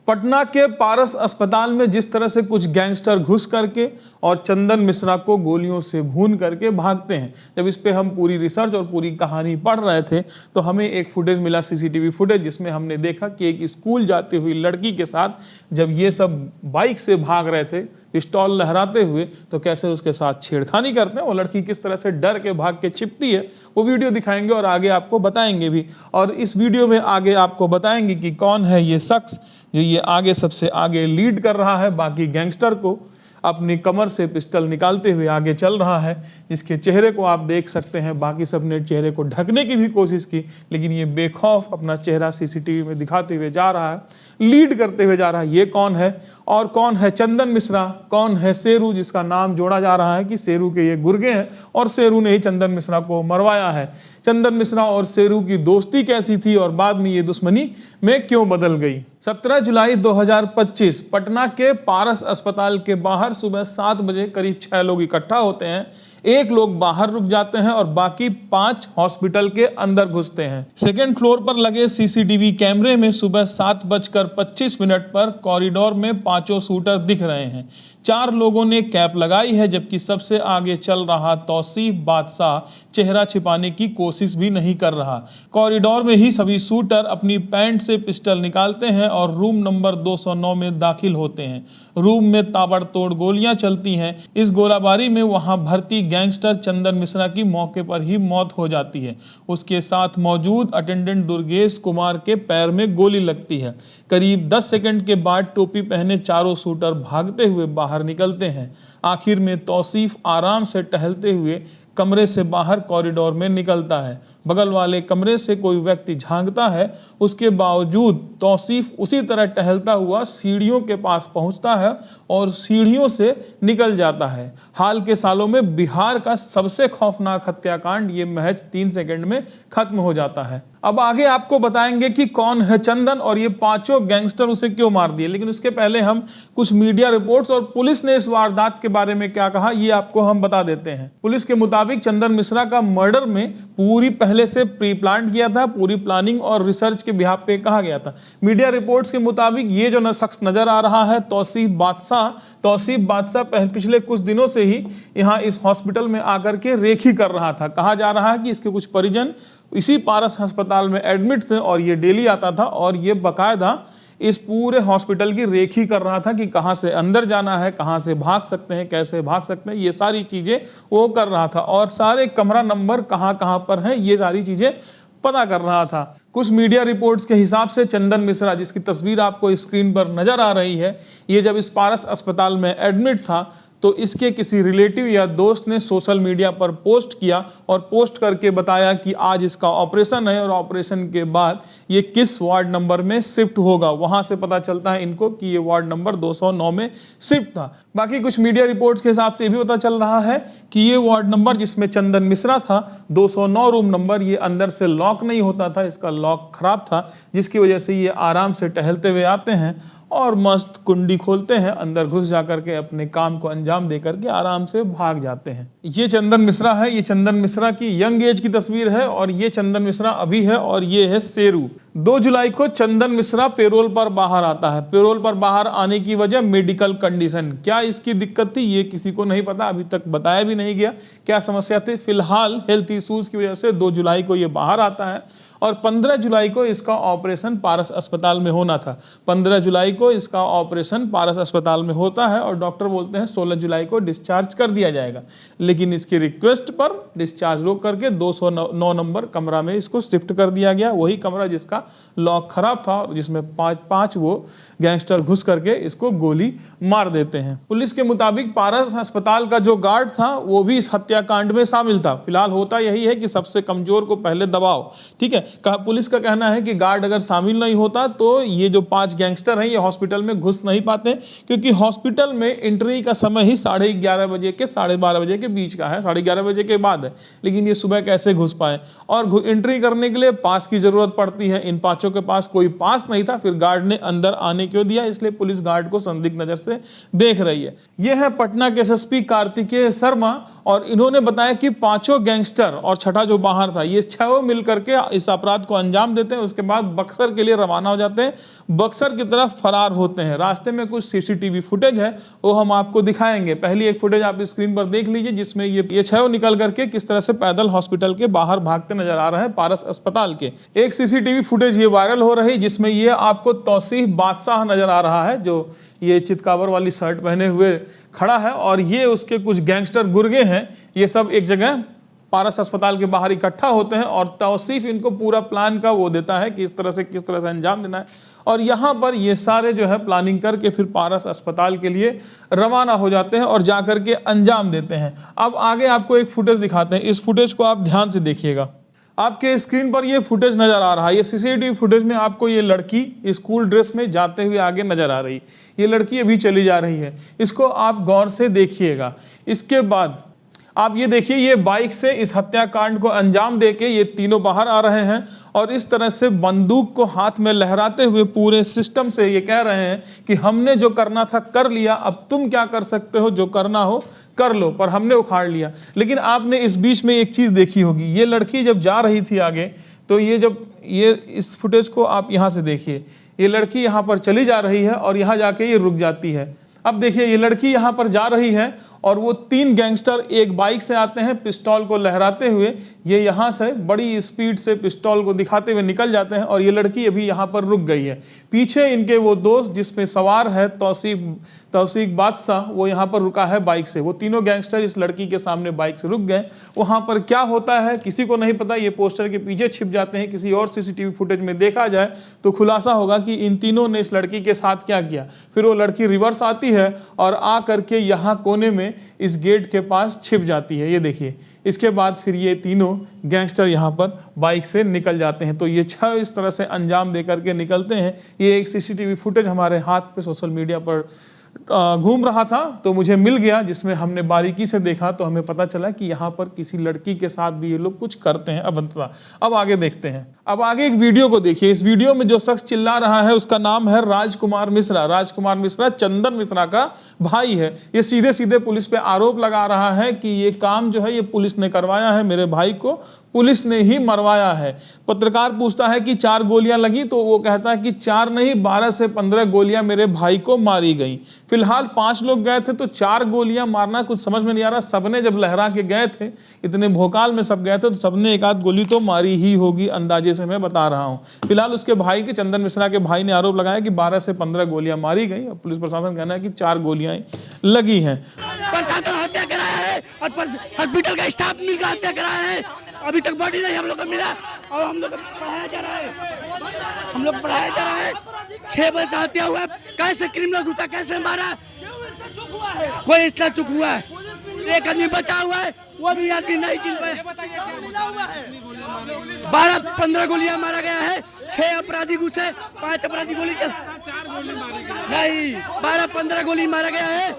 पटना के पारस अस्पताल में जिस तरह से कुछ गैंगस्टर घुस करके और चंदन मिश्रा को गोलियों से भून करके भागते हैं, जब इस पे हम पूरी रिसर्च और पूरी कहानी पढ़ रहे थे तो हमें एक फुटेज मिला, सीसीटीवी फुटेज, जिसमें हमने देखा कि एक स्कूल जाती हुई लड़की के साथ जब ये सब बाइक से भाग रहे थे पिस्तौल लहराते हुए, तो कैसे उसके साथ छेड़खानी करते हैं, वो लड़की किस तरह से डर के भाग के छिपती है, वो वीडियो दिखाएंगे और आगे आपको बताएंगे भी। और इस वीडियो में आगे आपको बताएंगे कि कौन है ये शख्स जो ये आगे सबसे आगे लीड कर रहा है, बाकी गैंगस्टर को अपनी कमर से पिस्टल निकालते हुए आगे चल रहा है। इसके चेहरे को आप देख सकते हैं, बाकी सब ने चेहरे को ढकने की भी कोशिश की, लेकिन ये बेखौफ अपना चेहरा सीसीटीवी में दिखाते हुए जा रहा है, लीड करते हुए जा रहा है। ये कौन है और कौन है चंदन मिश्रा, कौन है शेरू, जिसका नाम जोड़ा जा रहा है कि शेरू के ये गुर्गे हैं और शेरू ने ही चंदन मिश्रा को मरवाया है। चंदन मिश्रा और शेरू की दोस्ती कैसी थी और बाद में ये दुश्मनी में क्यों बदल गई। 17 जुलाई 2025 पटना के पारस अस्पताल के बाहर सुबह 7 बजे करीब 6 लोग इकट्ठा होते हैं। एक लोग बाहर रुक जाते हैं और बाकी 5 हॉस्पिटल के अंदर घुसते हैं। सेकेंड फ्लोर पर लगे सीसीटीवी कैमरे में सुबह 7:25 पर कॉरिडोर में 5 शूटर दिख रहे हैं। 4 लोगों ने कैप लगाई है, जबकि सबसे आगे चल रहा तौसीफ बादशाह चेहरा छिपाने की कोशिश भी नहीं कर रहा। कॉरिडोर में ही सभी शूटर अपनी पैंट से पिस्टल निकालते हैं और रूम नंबर 209 में दाखिल होते हैं। रूम में ताबड़तोड़ गोलियां चलती हैं। इस गोलाबारी में वहां भर्ती गैंगस्टर चंदन मिश्रा की मौके पर ही मौत हो जाती है। उसके साथ मौजूद अटेंडेंट दुर्गेश कुमार के पैर में गोली लगती है। करीब 10 सेकंड के बाद टोपी पहने चारों शूटर भागते हुए बाहर निकलते हैं। आखिर में तौसीफ आराम से टहलते हुए कमरे से बाहर कॉरिडोर में निकलता है। बगल वाले कमरे से कोई व्यक्ति झांकता है, उसके बावजूद तौसीफ उसी तरह टहलता हुआ सीढ़ियों के पास पहुंचता है और सीढ़ियों से निकल जाता है। हाल के सालों में बिहार का सबसे खौफनाक हत्याकांड ये महज 3 सेकंड में खत्म हो जाता है। अब आगे आपको बताएंगे कि कौन है चंदन और ये 5 गैंगस्टर उसे क्यों मार दिए, लेकिन उसके पहले हम कुछ मीडिया रिपोर्ट्स और पुलिस ने इस वारदात के बारे में क्या कहा ये आपको हम बता देते हैं। पुलिस के मुताबिक चंदन मिश्रा का मर्डर में पूरी पहले से प्री प्लान किया था, पूरी प्लानिंग और रिसर्च के बिहाफ पे कहा गया था। मीडिया रिपोर्ट्स के मुताबिक ये जो शख्स नजर आ रहा है तौसीफ बादशाह पिछले कुछ दिनों से ही यहाँ इस हॉस्पिटल में आकर के रेखी कर रहा था। कहा जा रहा है कि इसके कुछ परिजन इसी पारस अस्पताल में एडमिट थे और ये डेली आता था और ये बकायदा इस पूरे हॉस्पिटल की रेखी कर रहा था कि कहां से अंदर जाना है, कहां से भाग सकते हैं, कैसे भाग सकते हैं, ये सारी चीजें वो कर रहा था और सारे कमरा नंबर कहां कहां पर हैं ये सारी चीजें पता कर रहा था। कुछ मीडिया रिपोर्ट्स के हिसाब से चंदन मिश्रा, जिसकी तस्वीर आपको स्क्रीन पर नजर आ रही है, ये जब इस पारस अस्पताल में एडमिट था तो इसके किसी रिलेटिव या दोस्त ने सोशल मीडिया पर पोस्ट किया और पोस्ट करके बताया कि आज इसका ऑपरेशन है और ऑपरेशन के बाद ये किस वार्ड नंबर में शिफ्ट होगा। वहां से पता चलता है इनको कि ये वार्ड नंबर 209 में शिफ्ट था। बाकी कुछ मीडिया रिपोर्ट्स के हिसाब से ये भी पता चल रहा है कि ये वार्ड नंबर जिसमें चंदन मिश्रा था 209 रूम नंबर, ये अंदर से लॉक नहीं होता था, इसका लॉक खराब था, जिसकी वजह से ये आराम से टहलते हुए आते हैं और मस्त कुंडी खोलते हैं, अंदर घुस जाकर के अपने काम को अंजाम देकर के आराम से भाग जाते हैं। ये चंदन मिश्रा है, ये चंदन मिश्रा की यंग एज की तस्वीर है और ये चंदन मिश्रा अभी है और ये है शेरू। 2 जुलाई को चंदन मिश्रा पेरोल पर बाहर आता है। पेरोल पर बाहर आने की वजह मेडिकल कंडीशन। क्या इसकी दिक्कत थी ये किसी को नहीं पता, अभी तक बताया भी नहीं गया क्या समस्या थी। फिलहाल हेल्थ इश्यूज की वजह से 2 जुलाई को ये बाहर आता है और 15 जुलाई को इसका ऑपरेशन पारस अस्पताल में होना था। 15 जुलाई को इसका ऑपरेशन पारस अस्पताल में होता है और डॉक्टर बोलते हैं 16 जुलाई को डिस्चार्ज कर दिया जाएगा, लेकिन इसकी रिक्वेस्ट पर डिस्चार्ज रोक करके 209 नंबर कमरा में इसको शिफ्ट कर दिया गया। वही कमरा जिसका लॉक खराब था, जिसमें 5 वो गैंगस्टर घुस करके इसको गोली मार देते हैं। पुलिस के मुताबिक पारस अस्पताल का जो गार्ड था वो भी इस हत्याकांड में शामिल था। फिलहाल होता यही है कि सबसे कमजोर को पहले दबाओ, ठीक है। पुलिस का कहना है कि गार्ड अगर शामिल नहीं होता तो ये जो 5 गैंगस्टर हैं ये हॉस्पिटल में घुस नहीं पाते, क्योंकि हॉस्पिटल में एंट्री का समय ही 11:30 बजे के 12:30 बजे के बीच का है, 11:30 बजे के बाद है, लेकिन ये सुबह कैसे घुस पाए। और एंट्री करने के लिए पास की जरूरत पड़ती है, इन 5 के पास कोई पास नहीं था, फिर गार्ड ने अंदर आने क्यों दिया, इसलिए पुलिस गार्ड को संदिग्ध नजर से देख रही है। यह है पटना के एसएसपी कार्तिकेय शर्मा और इन्होंने बताया कि पांचों गैंगस्टर और छठा जो बाहर था, ये छह मिल करके इस अपराध को अंजाम देते हैं। उसके बाद बक्सर के लिए रवाना हो जाते हैं, बक्सर की तरफ फरार होते हैं। रास्ते में कुछ सीसीटीवी फुटेज है, वो हम आपको दिखाएंगे। पहली एक फुटेज आप स्क्रीन पर देख लीजिए, जिसमें ये छह निकल करके किस तरह से पैदल हॉस्पिटल के बाहर भागते नजर आ रहे हैं, पारस अस्पताल के। एक सीसीटीवी फुटेज ये वायरल हो रही, जिसमें ये आपको तौसीफ बादशाह नजर आ रहा है, जो ये चितकावर वाली शर्ट पहने हुए खड़ा है, और ये उसके कुछ गैंगस्टर गुर्गे हैं। ये सब एक जगह पारस अस्पताल के बाहर इकट्ठा होते हैं और तौसीफ इनको पूरा प्लान का वो देता है कि इस तरह से किस तरह से अंजाम देना है। और यहाँ पर ये सारे जो है प्लानिंग करके फिर पारस अस्पताल के लिए रवाना हो जाते हैं और जा करके अंजाम देते हैं। अब आगे आपको एक फुटेज दिखाते हैं, इस फुटेज को आप ध्यान से देखिएगा। आपके स्क्रीन पर ये फुटेज नजर आ रहा है, ये सीसीटीवी फुटेज में आपको ये लड़की स्कूल ड्रेस में जाते हुए आगे नजर आ रही। ये लड़की अभी चली जा रही है, इसको आप गौर से देखिएगा। इसके बाद आप ये देखिए, ये बाइक से इस हत्याकांड को अंजाम देके ये तीनों बाहर आ रहे हैं और इस तरह से बंदूक को हाथ में लहराते हुए पूरे सिस्टम से ये कह रहे हैं कि हमने जो करना था कर लिया, अब तुम क्या कर सकते हो, जो करना हो कर लो, पर हमने उखाड़ लिया। लेकिन आपने इस बीच में एक चीज देखी होगी, ये लड़की जब जा रही थी आगे, तो ये इस फुटेज को आप यहाँ से देखिए, ये लड़की यहाँ पर चली जा रही है और यहाँ जाके ये रुक जाती है। अब देखिए, ये लड़की यहाँ पर जा रही है और वो तीन गैंगस्टर एक बाइक से आते हैं, पिस्तौल को लहराते हुए ये यहाँ से बड़ी स्पीड से पिस्तौल को दिखाते हुए निकल जाते हैं और ये लड़की अभी यहाँ पर रुक गई है। पीछे इनके वो दोस्त जिसमें सवार है तौसीफ बादशाह, वो यहाँ पर रुका है बाइक से। वो तीनों गैंगस्टर इस लड़की के सामने बाइक से रुक गए। वहाँ पर क्या होता है किसी को नहीं पता, ये पोस्टर के पीछे छिप जाते हैं। किसी और सीसीटीवी फुटेज में देखा जाए तो खुलासा होगा कि इन तीनों ने इस लड़की के साथ क्या किया। फिर वो लड़की रिवर्स आती है और आ करके यहाँ कोने में इस गेट के पास छिप जाती है, ये देखिए। इसके बाद फिर ये तीनों गैंगस्टर यहाँ पर बाइक से निकल जाते हैं। तो ये छह इस तरह से अंजाम दे करके निकलते हैं। ये एक सीसीटीवी फुटेज हमारे हाथ पे सोशल मीडिया पर घूम रहा था तो मुझे मिल गया, जिसमें हमने बारीकी से देखा तो हमें पता चला कि यहाँ पर किसी लड़की के साथ भी ये लोग कुछ करते हैं अभद्रता। अब आगे देखते हैं। अब आगे एक वीडियो को देखिए। इस वीडियो में जो शख्स चिल्ला रहा है उसका नाम है राजकुमार मिश्रा। राजकुमार मिश्रा चंदन मिश्रा का भाई है। ये सीधे सीधे पुलिस पे आरोप लगा रहा है कि ये काम जो है ये पुलिस ने करवाया है, मेरे भाई को पुलिस ने ही मरवाया है। पत्रकार पूछता है कि 4 गोलियां लगी, तो वो कहता है कि 4 नहीं 12 से 15 गोलियां मेरे भाई को मारी गई। फिलहाल 5 लोग गए थे तो 4 गोलियां मारना कुछ समझ में नहीं आ रहा। सबने जब लहरा के गए थे, इतने भोकाल में सब गए थे, तो सबने एक आध गोली तो मारी ही होगी, अंदाजे से मैं बता रहा हूं। फिलहाल उसके भाई के चंदन मिश्रा के भाई ने आरोप लगाया कि 12 से 15 गोलियां मारी गई। पुलिस प्रशासन कहना है कि 4 गोलियां लगी हैं। प्रशासन हत्या कराया है और हॉस्पिटल का स्टाफ मिलकर हत्या कराया है। अभी तक बॉडी नहीं हम लोग को मिला और हम लोग पढ़ाया जा रहा है। हम लोग पढ़ाया जा रहा है। 6 बजे से हत्या हुआ है। कैसे क्रिमिनल घुसा, कैसे मारा, कोई इतना चुप हुआ है। एक आदमी बचा हुआ है, वो भी आदमी नहीं चिन पाए। 12-15 गोलियां मारा गया है। 6 अपराधी घुसे, 5 अपराधी गोली चल नहीं 12-15 गोली मारा गया है।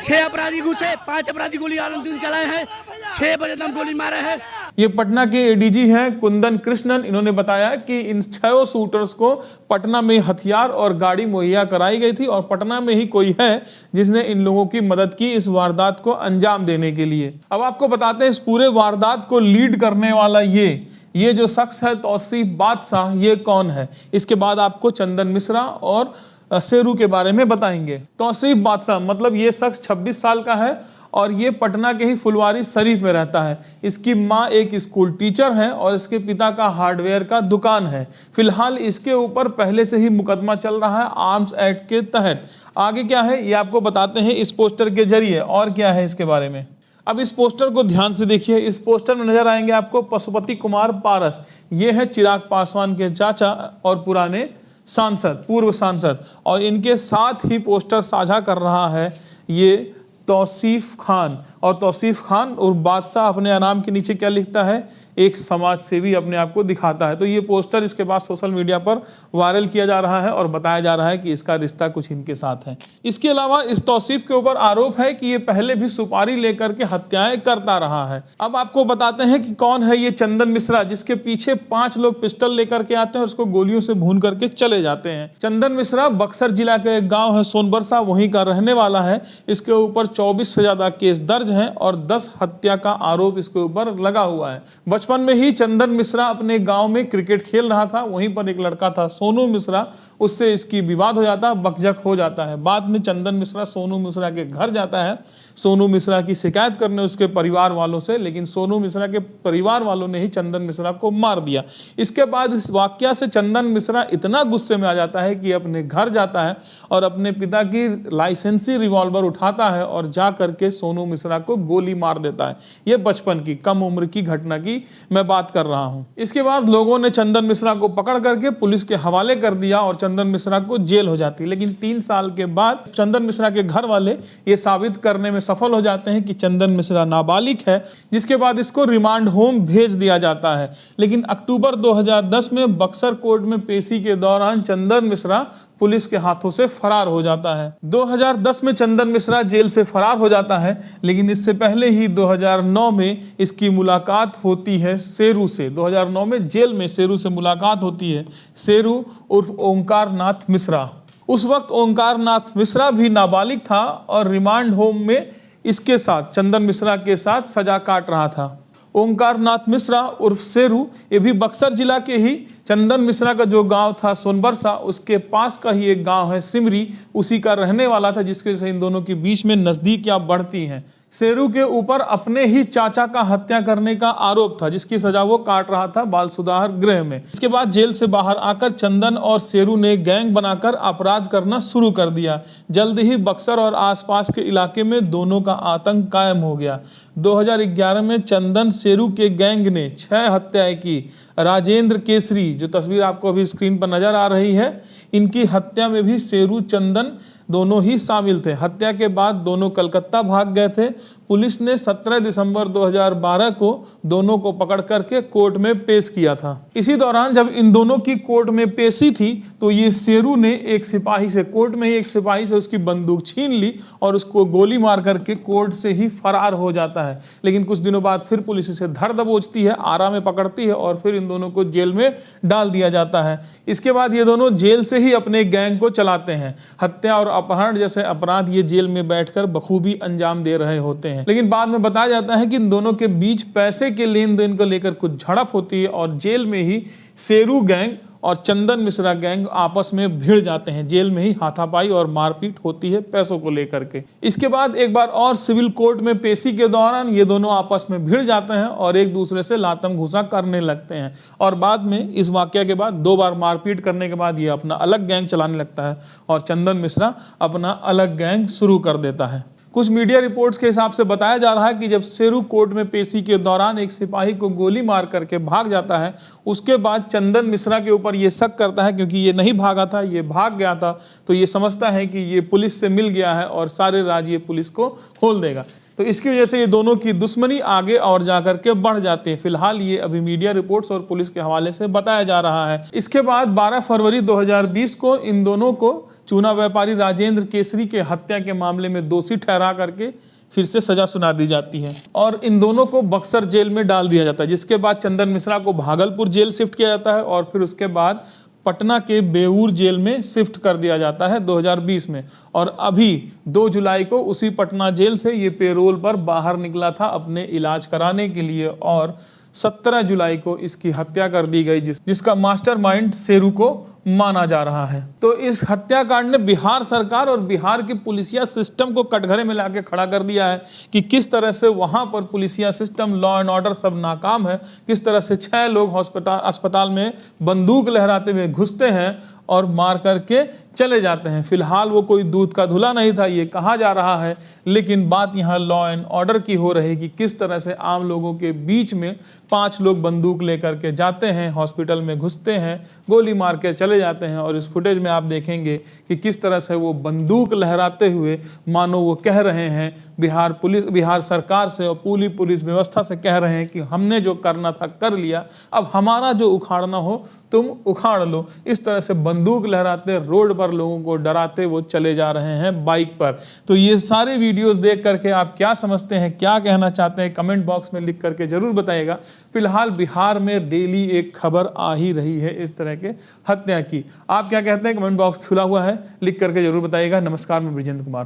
6 अपराधी घुसे, 5 अपराधी गोली आनंद चलाए हैं। 6 बजे दम गोली मारे हैं। ये पटना के एडीजी हैं कुंदन कृष्णन। इन्होंने बताया कि इन 6 शूटर्स को पटना में हथियार और गाड़ी मुहैया कराई गई थी और पटना में ही कोई है जिसने इन लोगों की मदद की इस वारदात को अंजाम देने के लिए। अब आपको बताते हैं इस पूरे वारदात को लीड करने वाला ये जो शख्स है तौसीफ बादशाह, ये कौन है। इसके बाद आपको चंदन मिश्रा और शेरू के बारे में बताएंगे। तौसीफ बादशाह मतलब ये शख्स 26 साल का है और ये पटना के ही फुलवारी शरीफ में रहता है। इसकी माँ एक स्कूल टीचर है और इसके पिता का हार्डवेयर का दुकान है। फिलहाल इसके ऊपर पहले से ही मुकदमा चल रहा है आर्म्स एक्ट के तहत। आगे क्या है ये आपको बताते हैं इस पोस्टर के जरिए। और क्या है इसके बारे में, अब इस पोस्टर को ध्यान से देखिए। इस पोस्टर में नजर आएंगे आपको पशुपति कुमार पारस। ये है चिराग पासवान के चाचा और पुराने सांसद, पूर्व सांसद, और इनके साथ ही पोस्टर साझा कर रहा है ये तौसीफ खान। और तौसीफ खान और बादशाह अपने नाम के नीचे क्या लिखता है, एक समाज सेवी अपने आप को दिखाता है। तो ये पोस्टर इसके बाद सोशल मीडिया पर वायरल किया जा रहा है और बताया जा रहा है कि इसका रिश्ता कुछ इनके साथ है। इसके अलावा इस तौसीफ के ऊपर आरोप है कि ये पहले भी सुपारी लेकर के हत्याएं करता रहा है। अब आपको बताते हैं कि कौन है ये चंदन मिश्रा, जिसके पीछे 5 लोग पिस्टल लेकर के आते हैं और उसको गोलियों से भून करके चले जाते हैं। चंदन मिश्रा बक्सर जिला का एक गाँव है सोनबरसा, वहीं का रहने वाला है। इसके ऊपर 24 से ज्यादा केस दर्ज हैं और 10 हत्या का आरोप इसके ऊपर लगा हुआ है। बचपन में ही चंदन मिश्रा अपने गांव में क्रिकेट खेल रहा था, वहीं पर एक लड़का था सोनू मिश्रा, उससे इसकी विवाद हो जाता है, बकझक हो जाता है। बाद में चंदन मिश्रा सोनू मिश्रा के घर जाता है, सोनू मिश्रा की शिकायत करने उसके परिवार वालों से, लेकिन सोनू मिश्रा के परिवार वालों ने ही चंदन मिश्रा को मार दिया। इसके बाद इस वाकया से चंदन मिश्रा इतना गुस्से में आ जाता है कि अपने घर जाता है और अपने पिता की लाइसेंसी रिवॉल्वर उठाता है और जा करके सोनू मिश्रा को गोली मार देता है। यह बचपन की कम उम्र की घटना की मैं बात कर रहा हूं। इसके बाद लोगों ने चंदन मिश्रा को पकड़ करके पुलिस के हवाले कर दिया और चंदन मिश्रा को जेल हो जाती है। लेकिन 3 साल के बाद चंदन मिश्रा के घर वाले ये साबित करने में सफल हो जाते हैं कि चंदन मिश्रा नाबालिग है, जिसके बाद इसको रिमांड होम भेज दिया जाता है। लेकिन अक्टूबर 2010 में बक्सर कोर्ट में पेशी के दौरान चंदन मिश्रा पुलिस के हाथों से फरार हो जाता है। 2010 में चंदन मिश्रा जेल से फरार हो जाता है, लेकिन इससे पहले ही 2009 में इसकी मुलाकात होती है शेरू से। 2009 में जेल में शेरू से मुलाकात होती है, शेरू उर्फ ओंकार नाथ मिश्रा। उस वक्त ओंकार नाथ मिश्रा भी नाबालिग था और रिमांड होम में इसके साथ चंदन मिश्रा के साथ सजा काट रहा था। ओंकार नाथ मिश्रा उर्फ शेरू ये भी बक्सर जिला के ही चंदन मिश्रा का जो गांव था सोनबरसा, उसके पास का ही एक गांव है सिमरी, उसी का रहने वाला था, जिसके वजह से इन दोनों के बीच में नजदीकियां बढ़ती हैं। शेरू के ऊपर अपने ही चाचा का हत्या करने का आरोप था, जिसकी सजा वो काट रहा था बाल सुधार गृह में। इसके बाद जेल से बाहर आकर चंदन और शेरू ने गैंग बनाकर अपराध करना शुरू कर दिया। जल्द ही बक्सर और आसपास के इलाके में दोनों का आतंक कायम हो गया। 2011 में चंदन शेरू के गैंग ने 6 हत्याएं की। राजेंद्र केसरी, जो तस्वीर आपको अभी स्क्रीन पर नजर आ रही है, इनकी हत्या में भी शेरू चंदन दोनों ही शामिल थे। हत्या के बाद दोनों कलकत्ता भाग गए थे। पुलिस ने 17 दिसंबर 2012 को दोनों को पकड़ करके कोर्ट में पेश किया था। इसी दौरान जब इन दोनों की कोर्ट में पेशी थी तो ये शेरू ने एक सिपाही से, कोर्ट में ही एक सिपाही से उसकी बंदूक छीन ली और उसको गोली मार करके कोर्ट से ही फरार हो जाता है। लेकिन कुछ दिनों बाद फिर पुलिस इसे धर दबोचती है, आरा में पकड़ती है और फिर इन दोनों को जेल में डाल दिया जाता है। इसके बाद ये दोनों जेल से ही अपने गैंग को चलाते हैं। हत्या और अपहरण जैसे अपराध ये जेल में बैठकर बखूबी अंजाम दे रहे होते हैं। लेकिन बाद में बताया जाता है कि इन दोनों के बीच पैसे के लेन देन को लेकर कुछ झड़प होती है और जेल में ही शेरू गैंग और चंदन मिश्रा गैंग आपस में भिड़ जाते हैं। जेल में ही हाथापाई और मारपीट होती है पैसों को लेकर के। इसके बाद एक बार और सिविल कोर्ट में पेशी के दौरान ये दोनों आपस में भिड़ जाते हैं और एक दूसरे से लातम घुसा करने लगते हैं और बाद में इस वाकया के बाद 2 बार मारपीट करने के बाद ये अपना अलग गैंग चलाने लगता है और चंदन मिश्रा अपना अलग गैंग शुरू कर देता है। कुछ मीडिया रिपोर्ट्स के हिसाब से बताया जा रहा है कि जब शेरू कोर्ट में पेशी के दौरान एक सिपाही को गोली मार करके भाग जाता है, उसके बाद चंदन मिश्रा के ऊपर ये शक करता है, क्योंकि ये नहीं भागा था, ये भाग गया था, तो ये समझता है कि ये पुलिस से मिल गया है और सारे राज ये पुलिस को खोल देगा। तो इसकी वजह से ये दोनों की दुश्मनी आगे और जाकर के बढ़ जाती है। फिलहाल ये अभी मीडिया रिपोर्ट्स और पुलिस के हवाले से बताया जा रहा है। इसके बाद 12 फरवरी 2020 को इन दोनों को चूना व्यापारी राजेंद्र केसरी के हत्या के मामले में दोषी ठहरा करके फिर से सजा सुना दी जाती है और इन दोनों को बक्सर जेल में डाल दिया जाता है। जिसके बाद चंदन मिश्रा को भागलपुर जेल शिफ्ट किया जाता है और फिर उसके बाद पटना के बेऊर जेल में शिफ्ट कर दिया जाता है 2020 में। और अभी 2 जुलाई को उसी पटना जेल से ये पेरोल पर बाहर निकला था अपने इलाज कराने के लिए और 17 जुलाई को इसकी हत्या कर दी गई, जिसका मास्टरमाइंड शेरू को माना जा रहा है। तो इस हत्याकांड ने बिहार सरकार और बिहार के पुलिसिया सिस्टम को कटघरे में लाके खड़ा कर दिया है कि किस तरह से वहां पर पुलिसिया सिस्टम, लॉ एंड ऑर्डर सब नाकाम है। किस तरह से 6 लोग अस्पताल में बंदूक लहराते हुए घुसते हैं और मार करके चले जाते हैं। फिलहाल वो कोई दूध का धुला नहीं था, ये कहा जा रहा है, लेकिन बात यहाँ लॉ एंड ऑर्डर की हो रही कि किस तरह से आम लोगों के बीच में 5 लोग बंदूक लेकर के जाते हैं, हॉस्पिटल में घुसते हैं, गोली मार के चले जाते हैं। और इस फुटेज में आप देखेंगे कि किस तरह से वो बंदूक लहराते हुए मानो वो कह रहे हैं बिहार सरकार से और पूरी पुलिस व्यवस्था से कह रहे हैं कि हमने जो करना था कर लिया, अब हमारा जो उखाड़ना हो तुम उखाड़ लो। इस तरह से बंदूक लहराते रोड पर लोगों को डराते वो चले जा रहे हैं बाइक पर। तो ये सारे वीडियोस देख करके आप क्या समझते हैं, क्या कहना चाहते हैं, कमेंट बॉक्स में लिख करके जरूर बताइएगा। फिलहाल बिहार में डेली एक खबर आ ही रही है इस तरह के हत्या की। आप क्या कहते हैं, कमेंट बॉक्स खुला हुआ है, लिख करके जरूर बताइएगा। नमस्कार, मैं ब्रिजेंद्र कुमार।